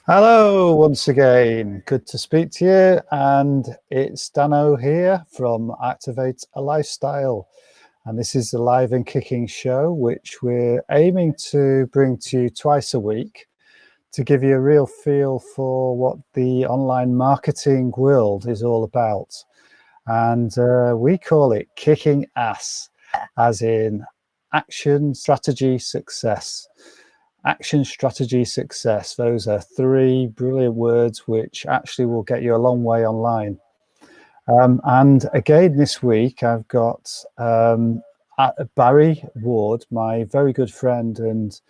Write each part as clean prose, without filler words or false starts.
Hello, once again. Good to speak to you. And it's Dano here from Activate a Lifestyle. And this is the live and kicking show, which we're aiming to bring to you twice a week to give you a real feel for what the online marketing world is all about. And we call it kicking ass, as in action, strategy, success. Action, strategy, success. Those are three brilliant words which actually will get you a long way online. And again, this week, I've got Barry Ward, my very good friend and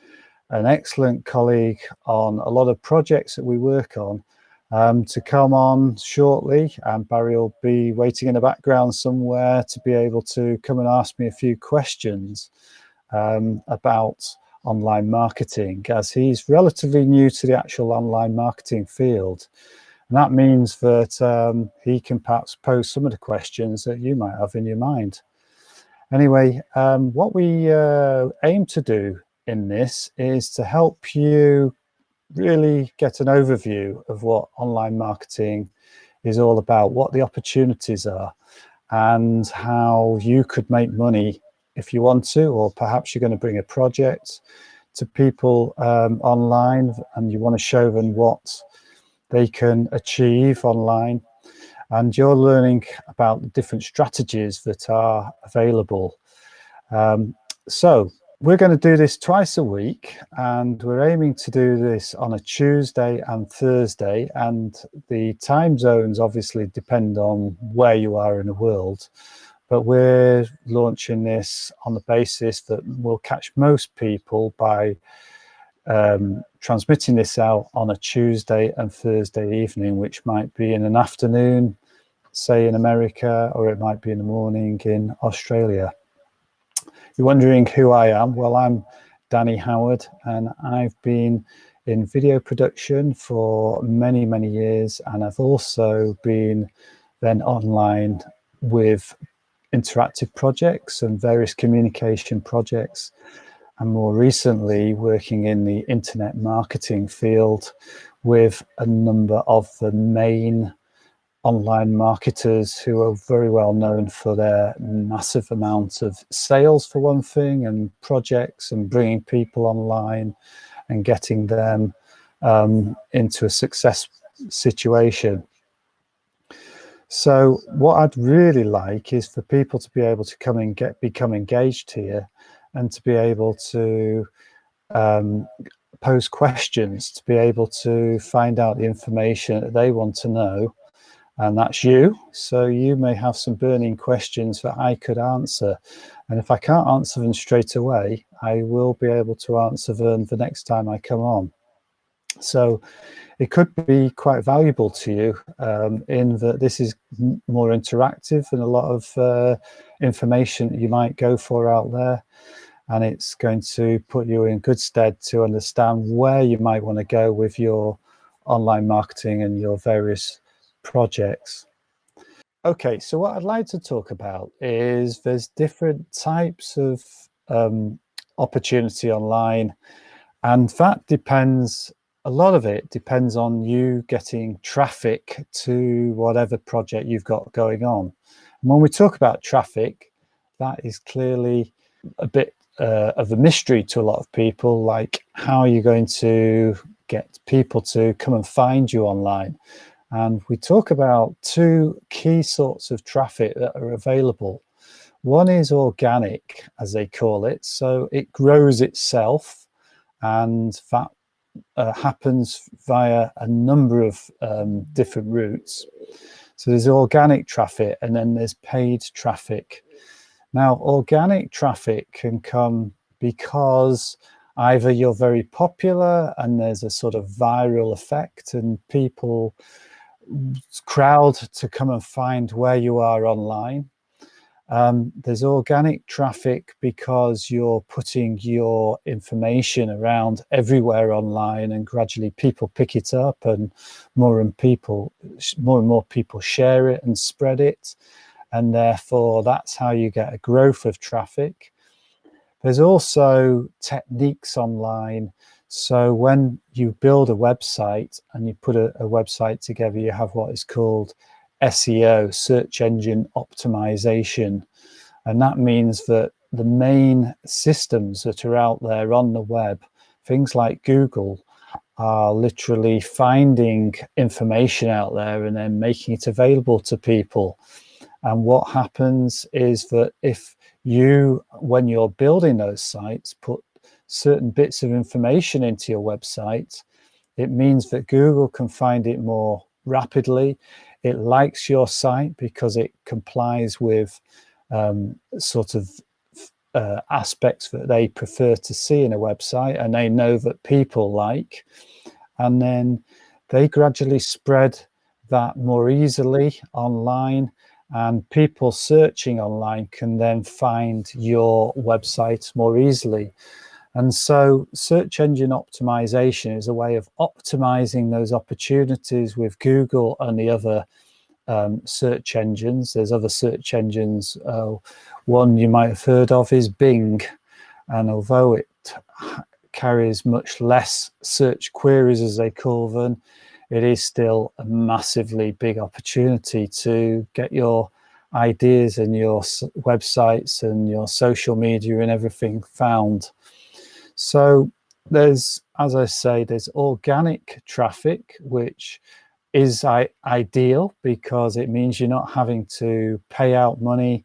an excellent colleague on a lot of projects that we work on, to come on shortly. And Barry will be waiting in the background somewhere to be able to come and ask me a few questions about online marketing, as he's relatively new to the actual online marketing field. And that means that he can perhaps pose some of the questions that you might have in your mind. Anyway, what we aim to do in this is to help you really get an overview of what online marketing is all about, what the opportunities are, and how you could make money if you want to, or perhaps you're going to bring a project to people online and you want to show them what they can achieve online, and you're learning about the different strategies that are available. So we're going to do this twice a week, and we're aiming to do this on a Tuesday and Thursday, and the time zones obviously depend on where you are in the world. But we're launching this on the basis that we'll catch most people by transmitting this out on a Tuesday and Thursday evening, which might be in an afternoon, say in America, or it might be in the morning in Australia. You're wondering who I am? Well, I'm Danny Howard, and I've been in video production for many, many years, and I've also been then online with interactive projects and various communication projects, and more recently working in the internet marketing field with a number of the main online marketers who are very well known for their massive amounts of sales, for one thing, and projects, and bringing people online and getting them into a success situation. So what I'd really like is for people to be able to come and become engaged here, and to be able to pose questions, to be able to find out the information that they want to know. And that's you. So you may have some burning questions that I could answer. And if I can't answer them straight away, I will be able to answer them the next time I come on. So it could be quite valuable to you, in that this is more interactive than a lot of information that you might go for out there. And it's going to put you in good stead to understand where you might want to go with your online marketing and your various projects. Okay, so what I'd like to talk about is there's different types of opportunity online, and that depends, a lot of it depends on you getting traffic to whatever project you've got going on. And when we talk about traffic, that is clearly a bit of a mystery to a lot of people, like how are you going to get people to come and find you online? And we talk about two key sorts of traffic that are available. One is organic, as they call it. So it grows itself, and that happens via a number of different routes. So there's organic traffic, and then there's paid traffic. Now, organic traffic can come because either you're very popular and there's a sort of viral effect and people crowd to come and find where you are online. There's organic traffic because you're putting your information around everywhere online, and gradually people pick it up, and more and more people share it and spread it, and therefore that's how you get a growth of traffic. There's also techniques online. So when you build a website and you put a website together, you have what is called SEO, search engine optimization. And that means that the main systems that are out there on the web, things like Google, are literally finding information out there and then making it available to people. And what happens is that if you, when you're building those sites, put certain bits of information into your website, it means that Google can find it more rapidly. It likes your site because it complies with sort of aspects that they prefer to see in a website, and they know that people like, and then they gradually spread that more easily online, and people searching online can then find your website more easily. And so search engine optimization is a way of optimizing those opportunities with Google and the other search engines. There's other search engines. One you might have heard of is Bing. And although it carries much less search queries, as they call them, it is still a massively big opportunity to get your ideas and your websites and your social media and everything found. So there's, as I say, there's organic traffic, which is ideal because it means you're not having to pay out money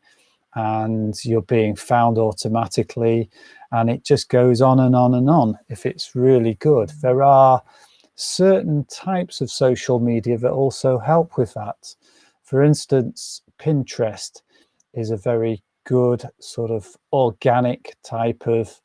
and you're being found automatically, and it just goes on and on and on if it's really good. There are certain types of social media that also help with that. For instance, Pinterest is a very good sort of organic type of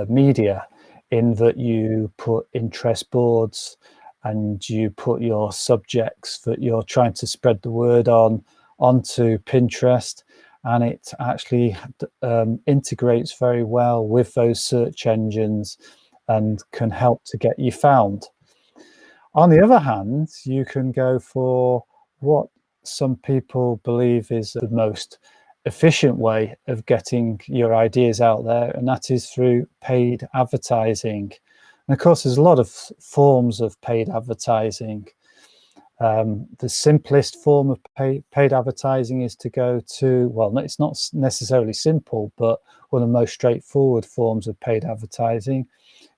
media, in that you put interest boards and you put your subjects that you're trying to spread the word on onto Pinterest, and it actually integrates very well with those search engines and can help to get you found. On the other hand, you can go for what some people believe is the most efficient way of getting your ideas out there, and that is through paid advertising. And of course, there's a lot of forms of paid advertising. The simplest form of paid advertising is to go to, well, it's not necessarily simple, but one of the most straightforward forms of paid advertising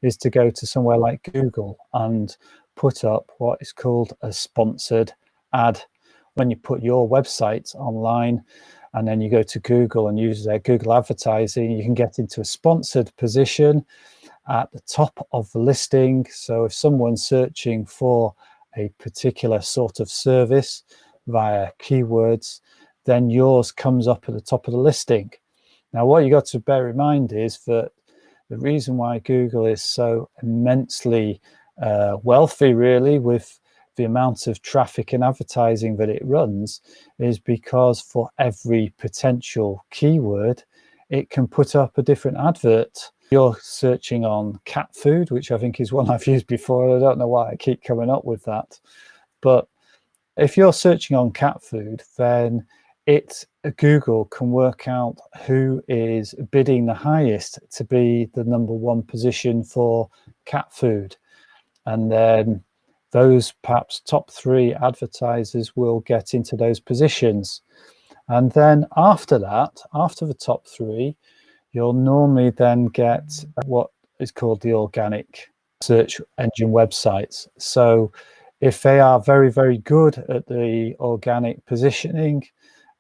is to go to somewhere like Google and put up what is called a sponsored ad. When you put your website online and then you go to Google and use their Google advertising, you can get into a sponsored position at the top of the listing. So if someone's searching for a particular sort of service via keywords, then yours comes up at the top of the listing. Now, what you got to bear in mind is that the reason why Google is so immensely wealthy, really, with the amount of traffic and advertising that it runs, is because for every potential keyword, it can put up a different advert. You're searching on cat food, which I think is one I've used before. I don't know why I keep coming up with that. But if you're searching on cat food, then Google can work out who is bidding the highest to be the #1 position for cat food. And then those perhaps top 3 advertisers will get into those positions. And then after that, after the top 3, you'll normally then get what is called the organic search engine websites. So if they are very, very good at the organic positioning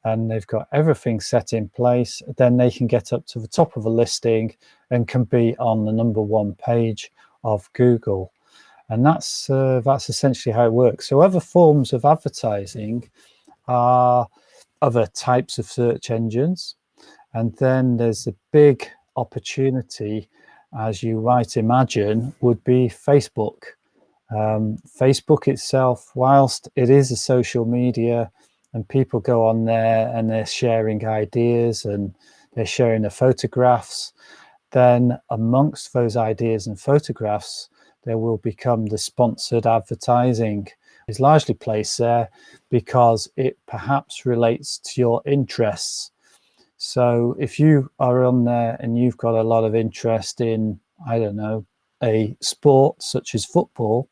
and they've got everything set in place, then they can get up to the top of a listing and can be on the #1 page of Google. And that's essentially how it works. So other forms of advertising are other types of search engines. And then there's a big opportunity, as you might imagine, would be Facebook. Facebook itself, whilst it is a social media and people go on there and they're sharing ideas and they're sharing their photographs, then amongst those ideas and photographs, there will become the sponsored advertising. It's largely placed there because it perhaps relates to your interests. So if you are on there and you've got a lot of interest in, I don't know, a sport such as football,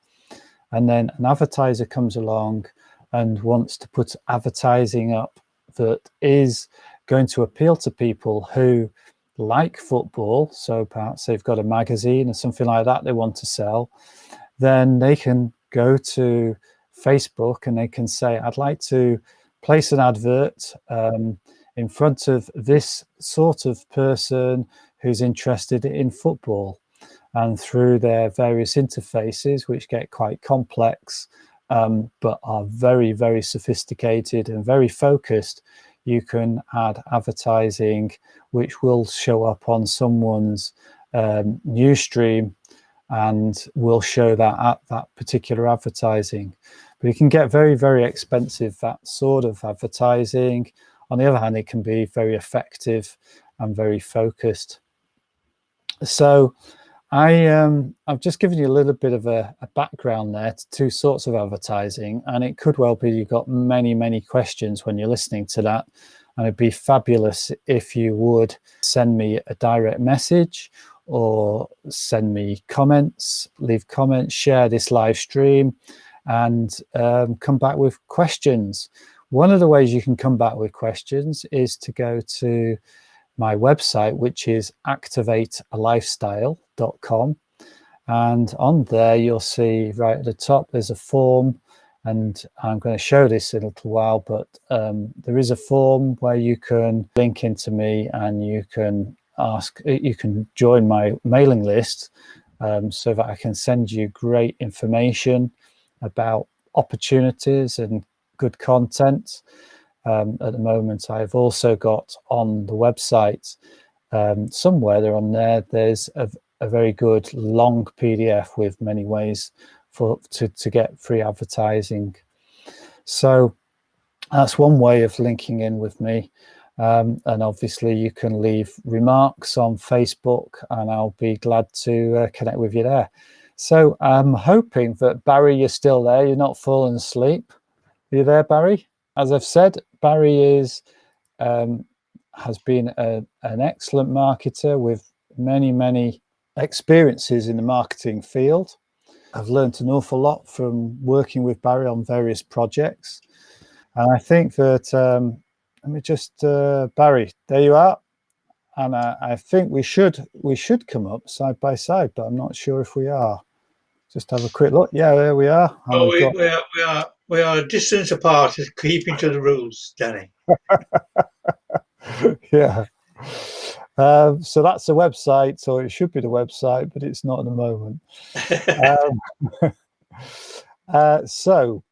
and then an advertiser comes along and wants to put advertising up that is going to appeal to people who like football, so perhaps they've got a magazine or something like that they want to sell, then they can go to Facebook and they can say, I'd like to place an advert in front of this sort of person who's interested in football. And through their various interfaces, which get quite complex, but are very, very sophisticated and very focused, you can add advertising which will show up on someone's news stream and will show that at that particular advertising. But it can get very, very expensive, that sort of advertising. On the other hand, it can be very effective and very focused. So I've just given you a little bit of a background there to two sorts of advertising, and it could well be you've got many, many questions when you're listening to that. And it'd be fabulous if you would send me a direct message or send me comments, leave comments, share this live stream, and come back with questions. One of the ways you can come back with questions is to go to my website, which is activatealifestyle.com. And on there, you'll see right at the top, there's a form. And I'm going to show this in a little while, but there is a form where you can link into me and you can join my mailing list so that I can send you great information about opportunities and good content. At the moment, I've also got on the website, somewhere there on there, there's a very good long PDF with many ways to get free advertising. So that's one way of linking in with me. And obviously you can leave remarks on Facebook and I'll be glad to connect with you there. So I'm hoping that, Barry, you're still there. You're not falling asleep. Are you there, Barry? As I've said, Barry has been an excellent marketer with many, many experiences in the marketing field. I've learned an awful lot from working with Barry on various projects. And I think that, let me just, Barry, there you are. And I think we should come up side by side, but I'm not sure if we are. Just have a quick look. Yeah, there we are. Oh, we are a distance apart, keeping to the rules, Danny. Yeah. So that's the website, so it should be the website, but it's not at the moment. So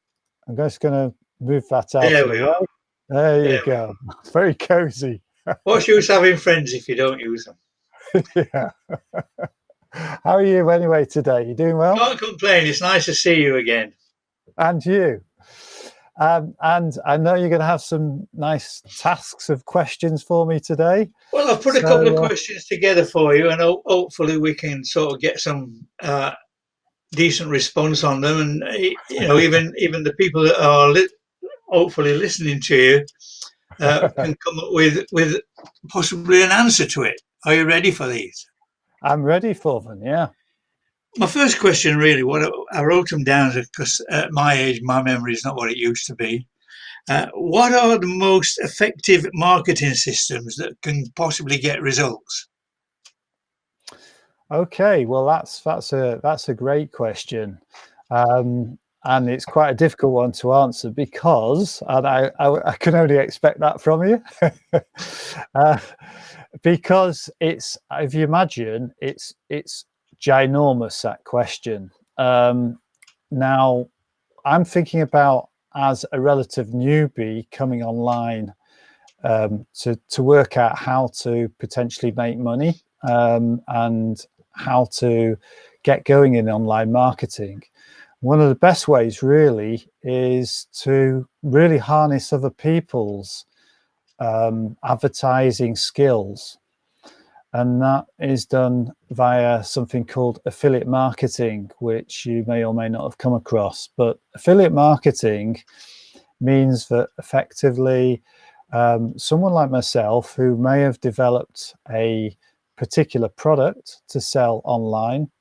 I'm just going to move that out. There we go. There you go. It's very cozy. What's use having friends if you don't use them? Yeah. How are you anyway today? You doing well? Can't complain. It's nice to see you again. And you. And I know you're going to have some nice tasks of questions for me today. Well, I've put a couple of questions together for you, and hopefully we can sort of get some decent response on them. And even the people that are hopefully listening to you can come up with possibly an answer to it. Are you ready for these? I'm ready for them, yeah. My first question, really, I wrote them down because at my age, my memory is not what it used to be. What are the most effective marketing systems that can possibly get results? Okay, well, that's a great question, and it's quite a difficult one to answer because, and I can only expect that from you, because it's, if you imagine, it's ginormous, that question. Now, I'm thinking about, as a relative newbie coming online, to work out how to potentially make money and how to get going in online marketing. One of the best ways really is to really harness other people's advertising skills. And that is done via something called affiliate marketing, which you may or may not have come across. But affiliate marketing means that effectively someone like myself who may have developed a particular product to sell online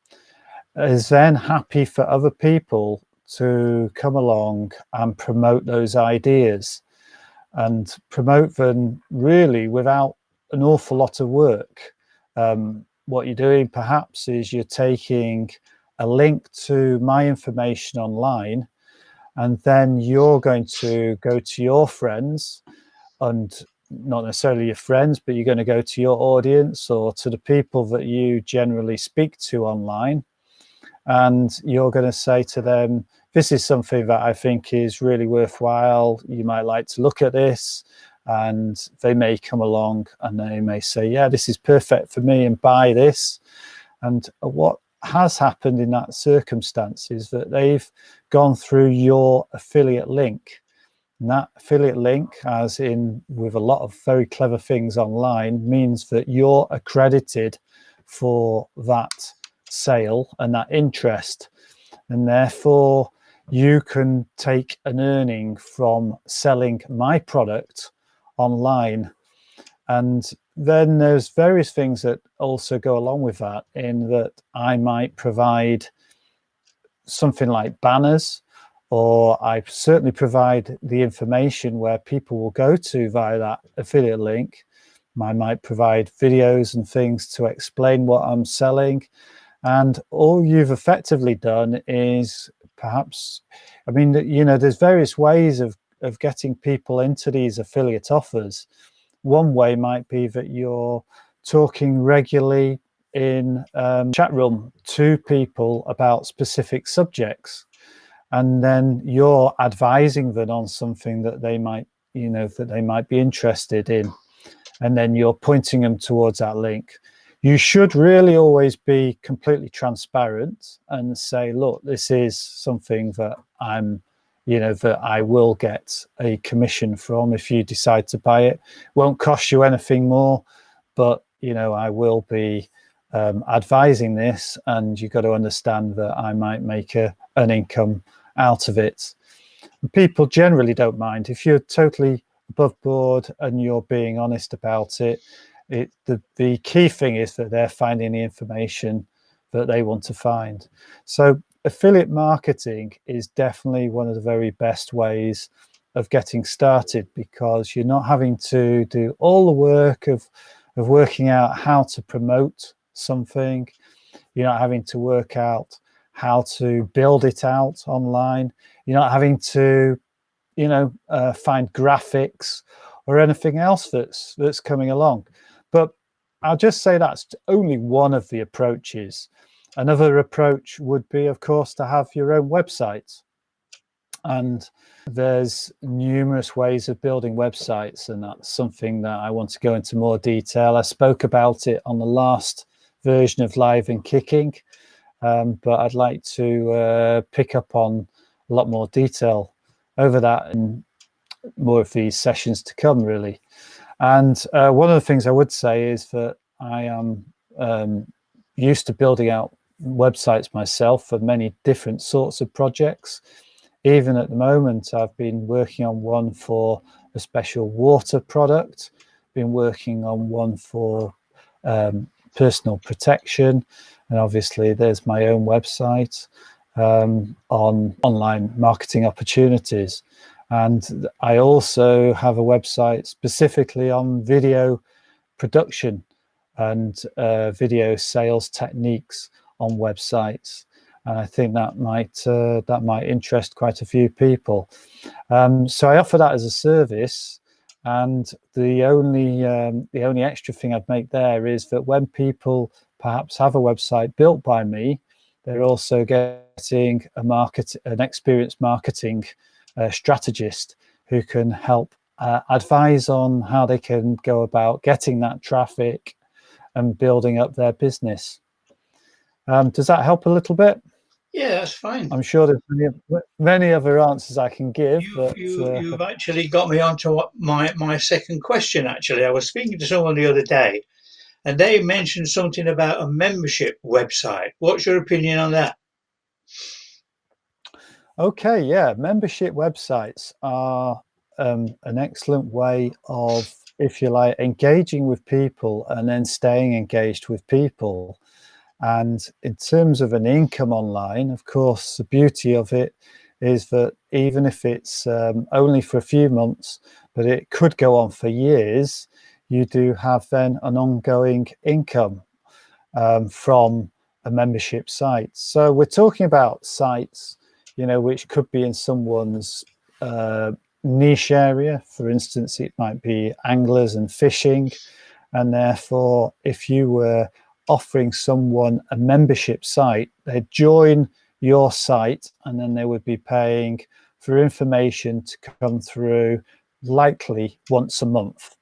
is then happy for other people to come along and promote those ideas and promote them really without an awful lot of work. What you're doing perhaps is you're taking a link to my information online, and then you're going to go to your friends, and not necessarily your friends, but you're going to go to your audience or to the people that you generally speak to online, and you're going to say to them, this is something that I think is really worthwhile. You might like to look at this. And they may come along and they may say, yeah, this is perfect for me, and buy this. And what has happened in that circumstance is that they've gone through your affiliate link. And that affiliate link, as in with a lot of very clever things online, means that you're accredited for that sale and that interest. And therefore, you can take an earning from selling my product online. And then there's various things that also go along with that, in that I might provide something like banners, or I certainly provide the information where people will go to via that affiliate link. I might provide videos and things to explain what I'm selling. And all you've effectively done is perhaps, I mean, you know, there's various ways of getting people into these affiliate offers. One way might be that you're talking regularly in chat room to people about specific subjects, and then you're advising them on something that they might, you know, that they might be interested in, and then you're pointing them towards that link. You should really always be completely transparent and say, look, this is something that I'm, you know, that I will get a commission from if you decide to buy it. Won't cost you anything more, but, you know, I will be advising this, and you've got to understand that I might make an income out of it. And people generally don't mind if you're totally above board and you're being honest about it. The key thing is that they're finding the information that they want to find. So affiliate marketing is definitely one of the very best ways of getting started, because you're not having to do all the work of working out how to promote something. You're not having to work out how to build it out online. You're not having to, you know, find graphics or anything else that's coming along. But I'll just say that's only one of the approaches. Another approach would be, of course, to have your own website. And there's numerous ways of building websites, and that's something that I want to go into more detail. I spoke about it on the last version of Live and Kicking, but I'd like to pick up on a lot more detail over that in more of these sessions to come, really. And one of the things I would say is that I am used to building out websites myself for many different sorts of projects. Even at the moment, I've been working on one for a special water product, been working on one for personal protection, and obviously there's my own website on online marketing opportunities. And I also have a website specifically on video production and video sales techniques on websites. And I think that might interest quite a few people. So I offer that as a service. And the only extra thing I'd make there is that when people perhaps have a website built by me, they're also getting an experienced marketing strategist who can help advise on how they can go about getting that traffic and building up their business. Does that help a little bit? Yeah, that's fine. I'm sure there's many other answers I can give. You've actually got me onto my second question, actually. I was speaking to someone the other day, and they mentioned something about a membership website. What's your opinion on that? Okay, yeah, membership websites are an excellent way of, if you like, engaging with people and then staying engaged with people. And in terms of an income online, of course, the beauty of it is that even if it's only for a few months, but it could go on for years, you do have then an ongoing income from a membership site. So we're talking about sites, you know, which could be in someone's niche area. For instance, it might be anglers and fishing. And therefore, if you were offering someone a membership site, they'd join your site and then they would be paying for information to come through likely once a month.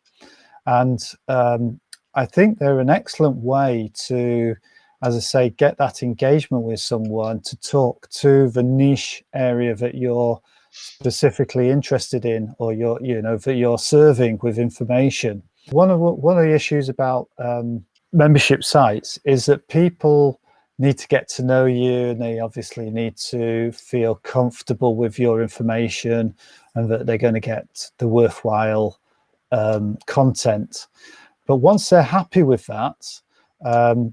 And I think they're an excellent way to, as I say, get that engagement with someone, to talk to the niche area that you're specifically interested in, or that you're serving with information. One of the issues about membership sites is that people need to get to know you, and they obviously need to feel comfortable with your information and that they're going to get the worthwhile content. But once they're happy with that,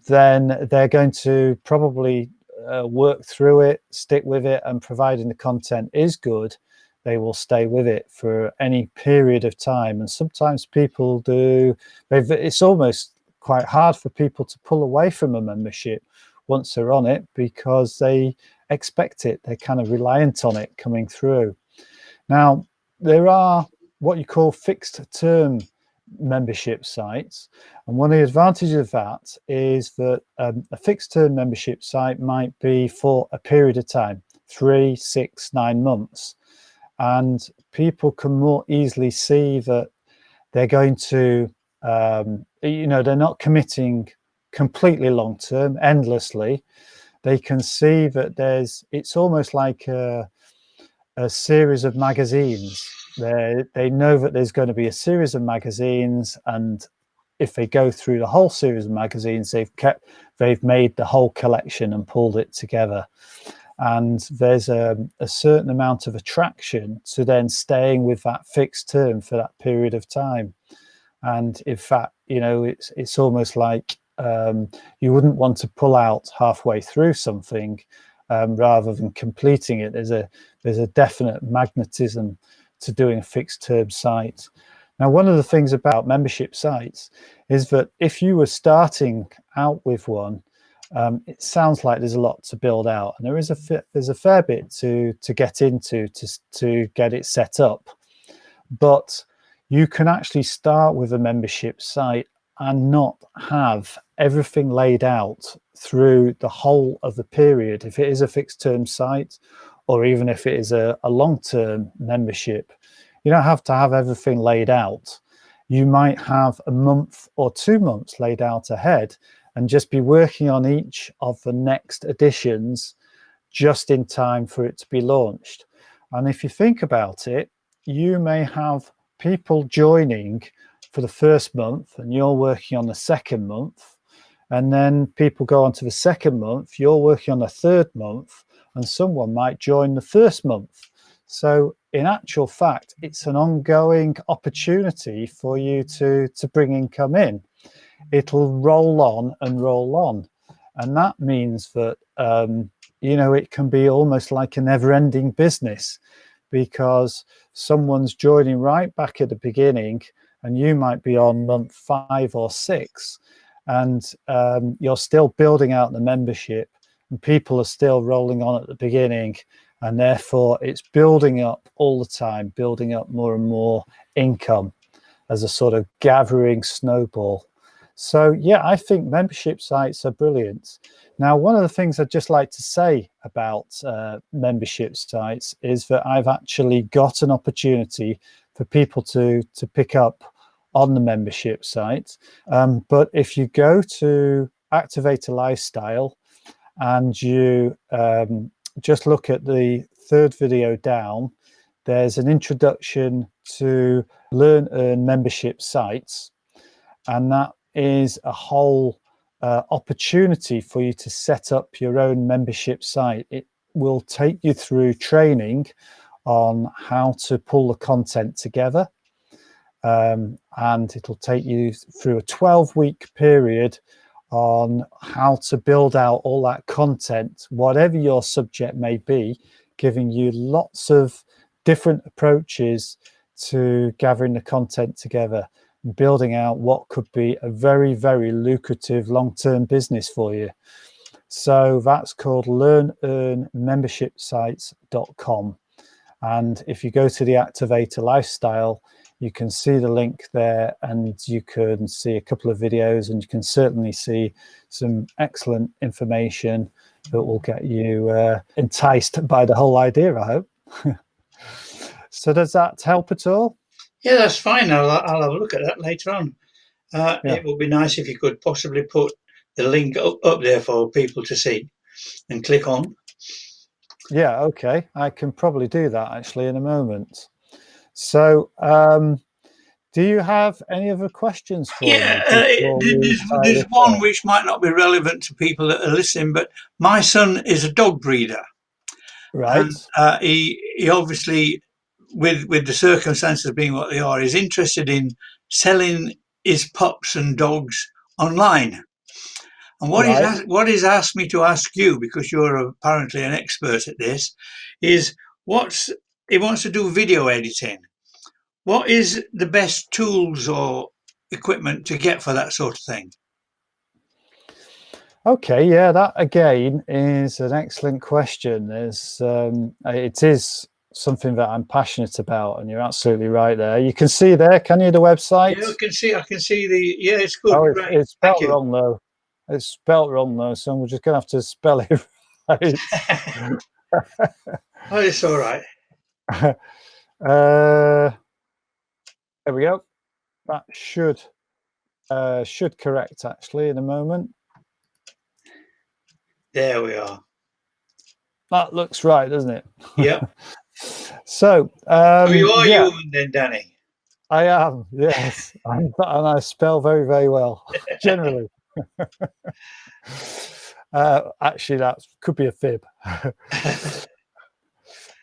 then they're going to probably work through it, stick with it, and providing the content is good, they will stay with it for any period of time. And sometimes people do, it's almost quite hard for people to pull away from a membership once they're on it, because they expect it, they're kind of reliant on it coming through. Now, there are what you call fixed term membership sites, and one of the advantages of that is that a fixed term membership site might be for a period of time, 3, 6, 9 months, and people can more easily see that they're going to they're not committing completely long term, endlessly. They can see that it's almost like a series of magazines. They know that there's going to be a series of magazines, and if they go through the whole series of magazines, they've made the whole collection and pulled it together. And there's a certain amount of attraction to then staying with that fixed term for that period of time. And in fact, it's almost like you wouldn't want to pull out halfway through something rather than completing it. There's a definite magnetism to doing a fixed term site. Now, one of the things about membership sites is that if you were starting out with one, it sounds like there's a lot to build out, and there's a fair bit to get into to get it set up. But you can actually start with a membership site and not have everything laid out through the whole of the period. If it is a fixed term site, or even if it is a long-term membership, you don't have to have everything laid out. You might have a month or 2 months laid out ahead and just be working on each of the next editions just in time for it to be launched. And if you think about it, you may have people joining for the first month and you're working on the second month, and then people go on to the second month, you're working on the third month, and someone might join the first month. So in actual fact, it's an ongoing opportunity for you to bring income in. It'll roll on and roll on. And that means that, it can be almost like a never-ending business, because someone's joining right back at the beginning and you might be on month 5 or 6, and you're still building out the membership and people are still rolling on at the beginning, and therefore it's building up all the time, building up more and more income as a sort of gathering snowball. So yeah, I think membership sites are brilliant. Now, one of the things I'd just like to say about membership sites is that I've actually got an opportunity for people to pick up on the membership site. But if you go to Activate a Lifestyle and you just look at the third video down, there's an introduction to Learn Earn membership sites, and that is a whole opportunity for you to set up your own membership site. It will take you through training on how to pull the content together, and it'll take you through a 12-week period on how to build out all that content, whatever your subject may be, giving you lots of different approaches to gathering the content together and building out what could be a very, very lucrative long-term business for you. So that's called learnearnmembershipsites.com. And if you go to the Activator Lifestyle, you can see the link there, and you can see a couple of videos, and you can certainly see some excellent information that will get you enticed by the whole idea, I hope. So does that help at all? Yeah, that's fine. I'll have a look at that later on. Yeah. It would be nice if you could possibly put the link up there for people to see and click on. Yeah, okay. I can probably do that actually in a moment. So do you have any other questions for me? There's one which might not be relevant to people that are listening, but my son is a dog breeder. Right. And he obviously, with the circumstances being what they are, is interested in selling his pups and dogs online. And what he's asked me to ask you, because you're apparently an expert at this, is he wants to do video editing. What is the best tools or equipment to get for that sort of thing? Okay, yeah, that again is an excellent question. It is something that I'm passionate about, and you're absolutely right there. You can see there, can you, the website? Yeah, I can see the, yeah, it's good. Oh, right. it's spelled wrong though. It's spelled wrong though, so we're just gonna have to spell it right. Oh, it's all right. There we go. That should correct actually in a moment. There we are. That looks right, doesn't it? Yeah. So you are human then, Danny? I am, yes. And I spell very, very well, generally. Actually, that could be a fib.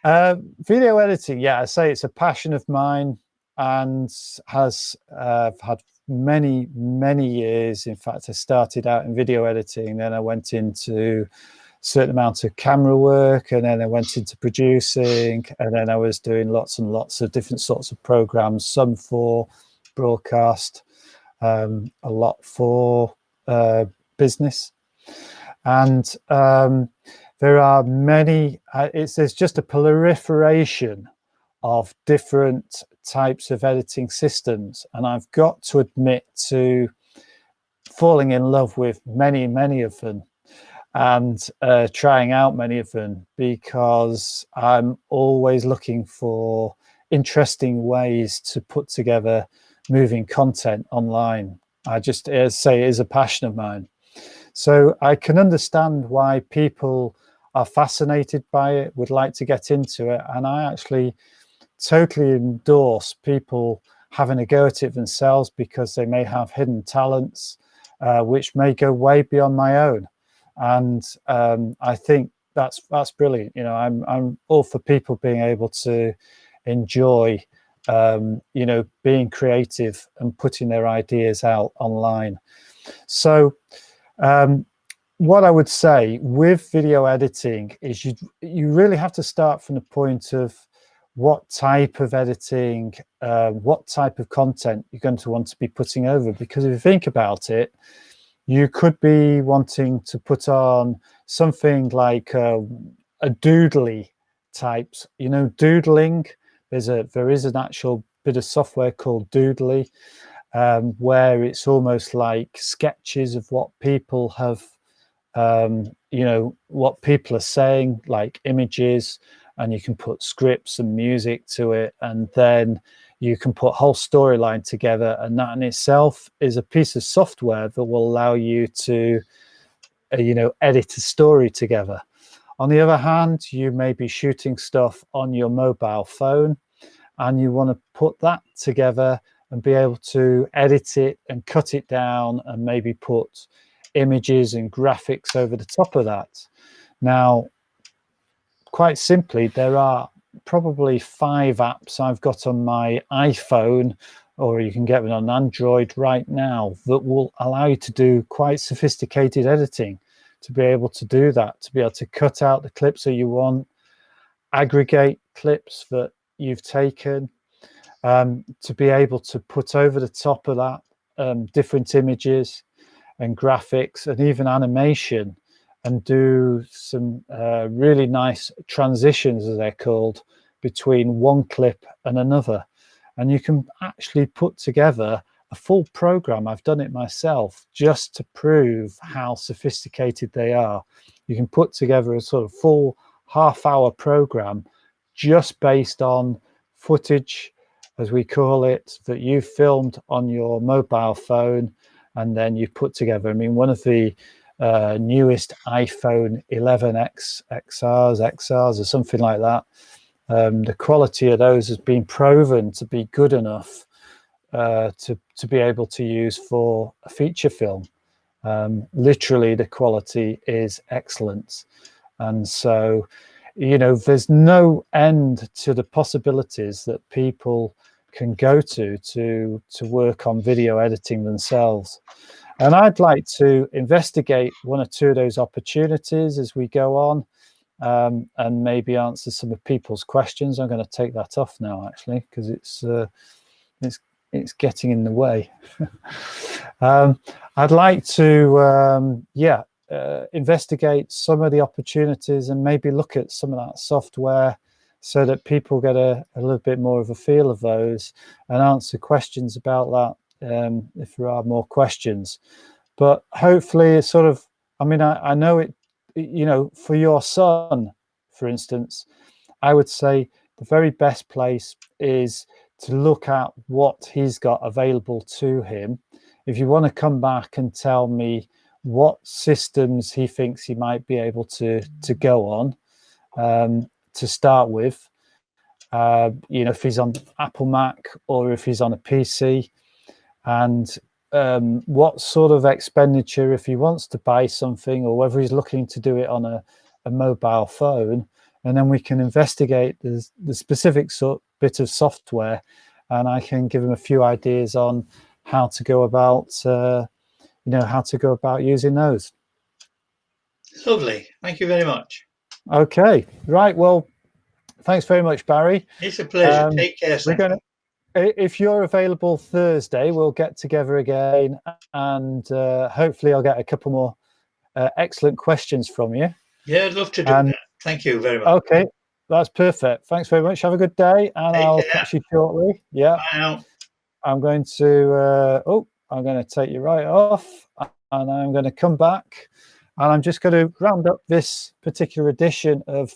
Video editing, yeah, I say it's a passion of mine, and has had many, many years. In fact, I started out in video editing, then I went into a certain amount of camera work, and then I went into producing, and then I was doing lots and lots of different sorts of programs, some for broadcast, a lot for business. And there are many, there's just a proliferation of different types of editing systems. And I've got to admit to falling in love with many, many of them, and trying out many of them, because I'm always looking for interesting ways to put together moving content online. I just say it is a passion of mine. So I can understand why people are fascinated by it, would like to get into it. And I actually totally endorse people having a go at it themselves, because they may have hidden talents which may go way beyond my own. And I think that's brilliant. You know, I'm all for people being able to enjoy, you know, being creative and putting their ideas out online. So what I would say with video editing is you really have to start from the point of what type of editing, what type of content you're going to want to be putting over. Because if you think about it, you could be wanting to put on something like a doodly types, you know, doodling. There is an actual bit of software called Doodly, where it's almost like sketches of what people have, you know, what people are saying, like images, and you can put scripts and music to it, and then you can put a whole storyline together, and that in itself is a piece of software that will allow you to, you know, edit a story together. On the other hand, you may be shooting stuff on your mobile phone, and you want to put that together and be able to edit it and cut it down and maybe put images and graphics over the top of that. Now, quite simply, there are probably 5 apps I've got on my iPhone or you can get one on Android right now that will allow you to do quite sophisticated editing, to be able to do that, to be able to cut out the clips that you want, aggregate clips that you've taken, to be able to put over the top of that different images and graphics and even animation, and do some really nice transitions, as they're called, between one clip and another. And you can actually put together a full program. I've done it myself just to prove how sophisticated they are. You can put together a sort of full half-hour program just based on footage, as we call it, that you filmed on your mobile phone, and then you put together. I mean, one of the newest iPhone 11X XRs or something like that, the quality of those has been proven to be good enough to be able to use for a feature film. Literally, the quality is excellent. And so, you know, there's no end to the possibilities that people can go to work on video editing themselves. And I'd like to investigate one or two of those opportunities as we go on, and maybe answer some of people's questions. I'm going to take that off now, actually, because it's getting in the way. I'd like to, investigate some of the opportunities and maybe look at some of that software so that people get a little bit more of a feel of those, and answer questions about that if there are more questions. But hopefully it's sort of, I mean, I know it, you know, for your son, for instance, I would say the very best place is to look at what he's got available to him. If you want to come back and tell me what systems he thinks he might be able to go on to start with, you know, if he's on Apple Mac or if he's on a PC, and what sort of expenditure, if he wants to buy something, or whether he's looking to do it on a mobile phone, and then we can investigate the specific bit of software, and I can give him a few ideas on how to go about, you know, how to go about using those. Lovely. Thank you very much. Okay, right. Well, thanks very much, Barry. It's a pleasure. Take care, sir. If you're available Thursday, we'll get together again, and hopefully I'll get a couple more excellent questions from you. Yeah, I'd love to do that. Thank you very much. Okay, that's perfect. Thanks very much. Have a good day, and I'll catch you shortly. Yeah. Bye now. I'm going to, I'm going to take you right off, and I'm going to come back, and I'm just going to round up this particular edition of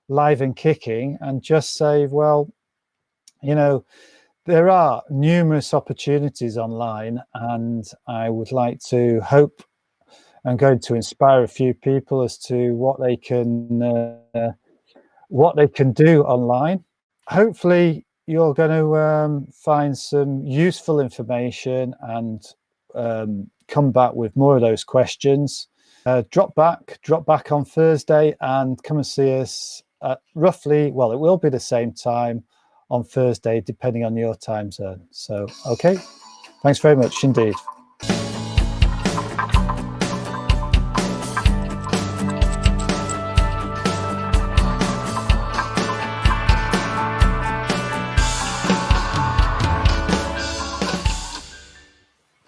Live and Kicking and just say, well, you know, there are numerous opportunities online, and I would like to hope I'm going to inspire a few people as to what they can do online. Hopefully, you're going to find some useful information and come back with more of those questions. Drop back on Thursday and come and see us at roughly, well, it will be the same time on Thursday, depending on your time zone. So, okay, thanks very much indeed.